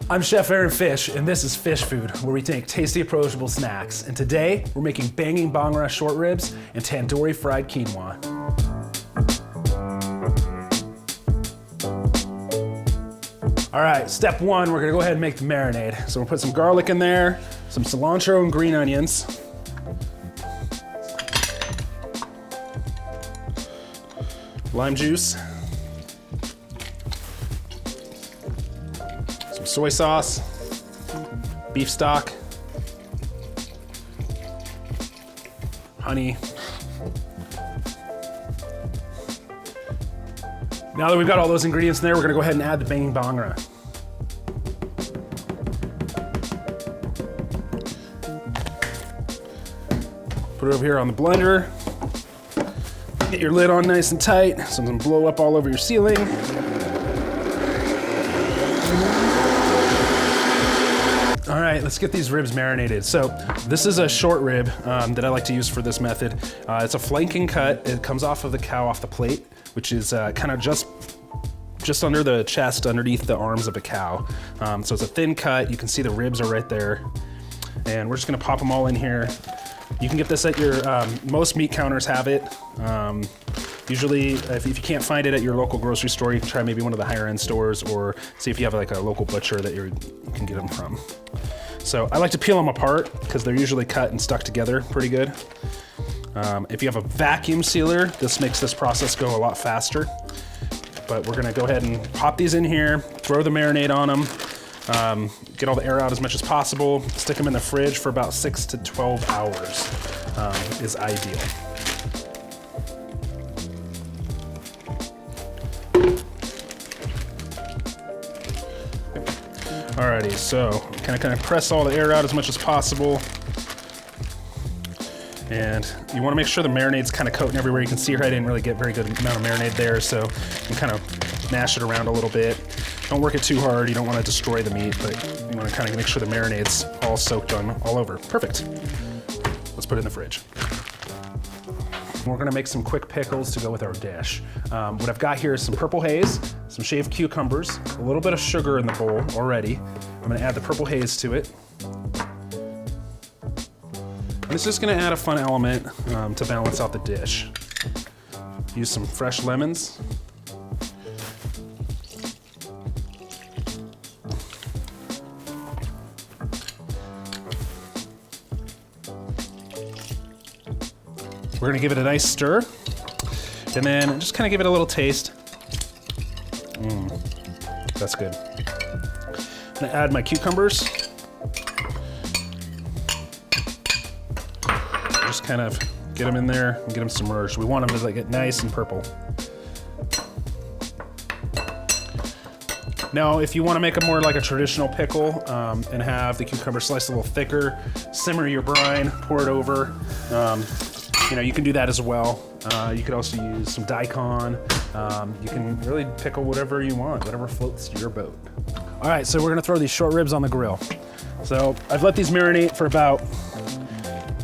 I'm Chef Aaron Fish, and this is Fish Food, where we take tasty, approachable snacks. And today, we're making banging Bhangra short ribs and Tandoori fried quinoa. All right, step one, we're gonna go ahead and make the marinade. So we'll put some garlic in there, some cilantro and green onions. Lime juice. Some soy sauce, beef stock, honey. Now that we've got all those ingredients in there, we're gonna go ahead and add the banging Bhangra. Put it over here on the blender. Get your lid on nice and tight so it doesn't blow up all over your ceiling. All right, let's get these ribs marinated. So this is a short rib that I like to use for this method. It's a Flanken Cut. It comes off of the cow off the plate, which is kind of just under the chest, underneath the arms of a cow. So it's a thin cut. You can see the ribs are right there. And we're just gonna pop them all in here. You can get this at your, most meat counters have it. Usually, if you can't find it at your local grocery store, you can try maybe one of the higher end stores, or see if you have like a local butcher that you can get them from. So I like to peel them apart because they're usually cut and stuck together pretty good. If you have a vacuum sealer, this makes this process go a lot faster. But we're gonna go ahead and pop these in here, throw the marinade on them, get all the air out as much as possible, stick them in the fridge for about 6 to 12 hours is ideal. Alrighty, so kind of press all the air out as much as possible. And you want to make sure the marinade's kind of coating everywhere. You can see here I didn't really get very good amount of marinade there, so you can kind of mash it around a little bit. Don't work it too hard. You don't want to destroy the meat, but you want to kind of make sure the marinade's all soaked on all over. Perfect. Let's put it in the fridge. We're gonna make some quick pickles to go with our dish. What I've got here is some purple haze, some shaved cucumbers, a little bit of sugar in the bowl already. I'm gonna add the purple haze to it. And it's just gonna add a fun element to balance out the dish. Use some fresh lemons. We're gonna give it a nice stir, and then just kind of give it a little taste. That's good. I'm gonna add my cucumbers. Just kind of get them in there and get them submerged. We want them to get nice and purple. Now, if you want to make them more like a traditional pickle and have the cucumber sliced a little thicker, simmer your brine, pour it over. You can do that as well. You could also use some daikon. You can really pickle whatever you want, whatever floats your boat. All right, so we're gonna throw these short ribs on the grill. So I've let these marinate for about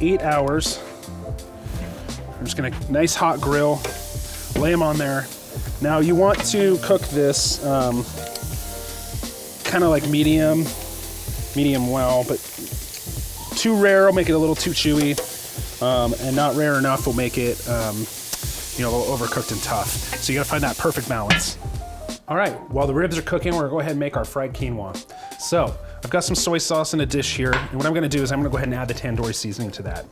8 hours. I'm just gonna, nice hot grill, lay them on there. Now you want to cook this kind of like medium well, but too rare will make it a little too chewy. And not rare enough will make it, a little overcooked and tough. So you gotta find that perfect balance. All right, while the ribs are cooking, we're gonna go ahead and make our fried quinoa. So I've got some soy sauce in a dish here, and what I'm gonna do is I'm gonna go ahead and add the tandoori seasoning to that.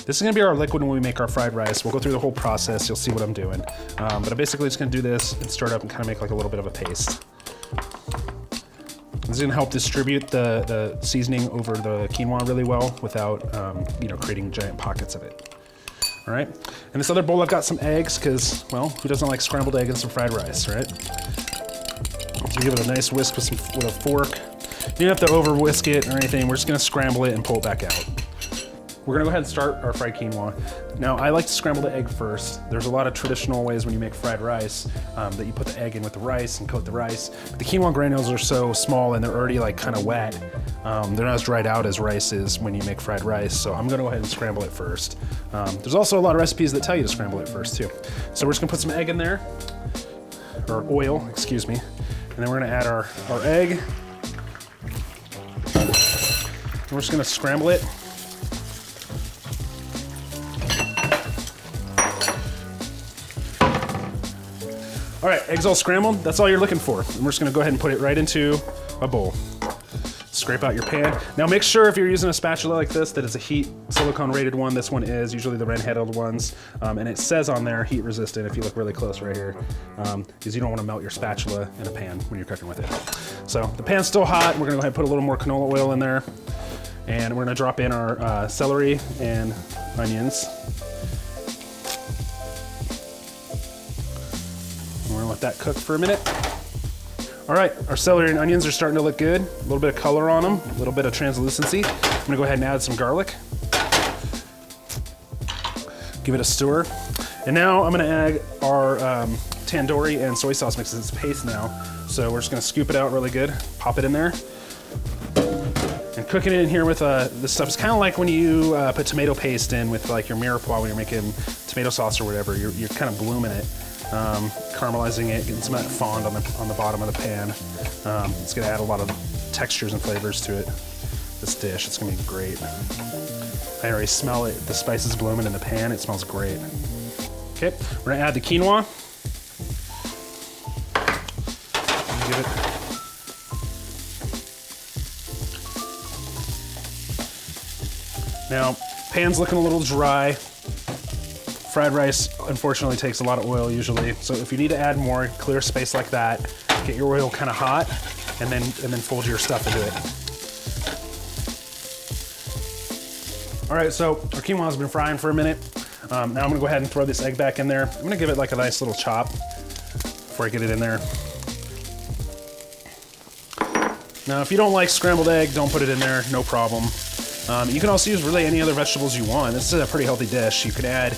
This is gonna be our liquid when we make our fried rice. We'll go through the whole process, you'll see what I'm doing. But I'm basically just gonna do this and stir it up and kind of make like a little bit of a paste. This is gonna help distribute the seasoning over the quinoa really well without, creating giant pockets of it. All right, in this other bowl I've got some eggs because, well, who doesn't like scrambled egg and some fried rice, right? So give it a nice whisk with a fork. You don't have to over whisk it or anything. We're just gonna scramble it and pull it back out. We're gonna go ahead and start our fried quinoa. Now, I like to scramble the egg first. There's a lot of traditional ways when you make fried rice that you put the egg in with the rice and coat the rice. But the quinoa granules are so small and they're already like kind of wet. They're not as dried out as rice is when you make fried rice. So I'm gonna go ahead and scramble it first. There's also a lot of recipes that tell you to scramble it first too. So we're just gonna put some egg in there, or oil, excuse me. And then we're gonna add our egg. We're just gonna scramble it. All right, eggs all scrambled. That's all you're looking for. And we're just gonna go ahead and put it right into a bowl. Scrape out your pan. Now make sure if you're using a spatula like this that it's a heat silicone rated one. This one is, usually the red-headed ones. And it says on there heat resistant if you look really close right here, because you don't want to melt your spatula in a pan when you're cooking with it. So the pan's still hot. We're gonna go ahead and put a little more canola oil in there. And we're gonna drop in our celery and onions. And we're gonna let that cook for a minute. All right, our celery and onions are starting to look good. A little bit of color on them, a little bit of translucency. I'm gonna go ahead and add some garlic. Give it a stir. And now I'm gonna add our tandoori and soy sauce mix. It's paste now. So we're just gonna scoop it out really good, pop it in there. And cooking it in here with this stuff is kind of like when you put tomato paste in with like your mirepoix when you're making tomato sauce or whatever. You're kind of blooming it. Caramelizing it, getting some of that fond on the bottom of the pan. It's gonna add a lot of textures and flavors to it. This dish, it's gonna be great. I already smell it, the spices blooming in the pan. It smells great. Okay, we're gonna add the quinoa. Give it. Now, pan's looking a little dry. Fried rice, unfortunately, takes a lot of oil usually. So if you need to add more, clear space like that, get your oil kind of hot, and then fold your stuff into it. All right, so our quinoa has been frying for a minute. Now I'm gonna go ahead and throw this egg back in there. I'm gonna give it like a nice little chop before I get it in there. Now, if you don't like scrambled egg, don't put it in there, no problem. You can also use really any other vegetables you want. This is a pretty healthy dish. You could add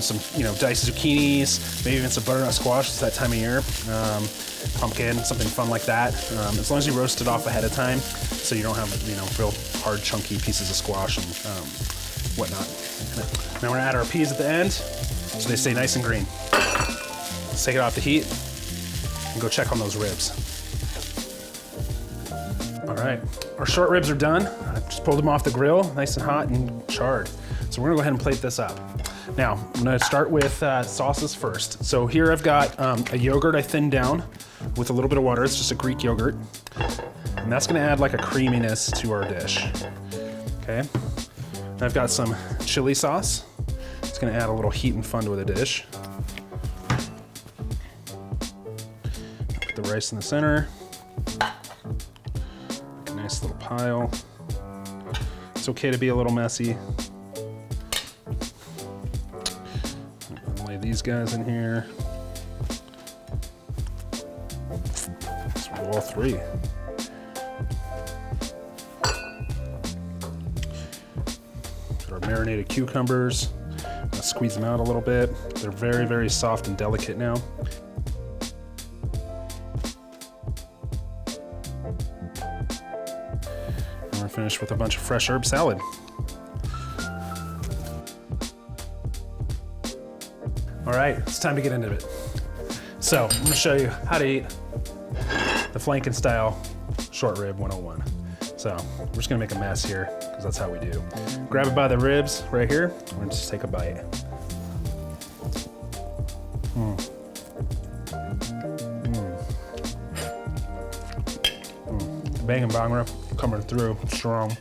some, diced zucchinis, maybe even some butternut squash. It's that time of year. Pumpkin, something fun like that. As long as you roast it off ahead of time, so you don't have, real hard, chunky pieces of squash and whatnot. Now we're gonna add our peas at the end, so they stay nice and green. Let's take it off the heat and go check on those ribs. All right, our short ribs are done. I just pulled them off the grill, nice and hot and charred. So we're gonna go ahead and plate this up. Now, I'm gonna start with sauces first. So here I've got a yogurt I thinned down with a little bit of water. It's just a Greek yogurt. And that's gonna add like a creaminess to our dish. Okay, I've got some chili sauce. It's gonna add a little heat and fun to the dish. Put the rice in the center. Nice little pile. It's okay to be a little messy. Lay these guys in here. Let's roll all three. Got our marinated cucumbers. I'm gonna squeeze them out a little bit. They're very, very soft and delicate now. Finish with a bunch of fresh herb salad. All right, it's time to get into it. So I'm gonna show you how to eat the Flanken style short rib 101. So we're just gonna make a mess here because that's how we do. Grab it by the ribs right here. We're gonna just take a bite. Banging Bhangra coming through strong.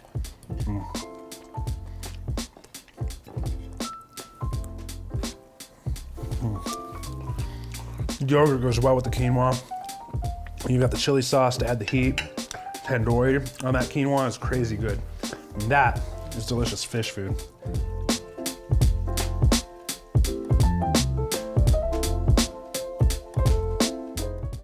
Yogurt goes well with the quinoa. You've got the chili sauce to add the heat. Tandoori on that quinoa is crazy good. And that is delicious fish food.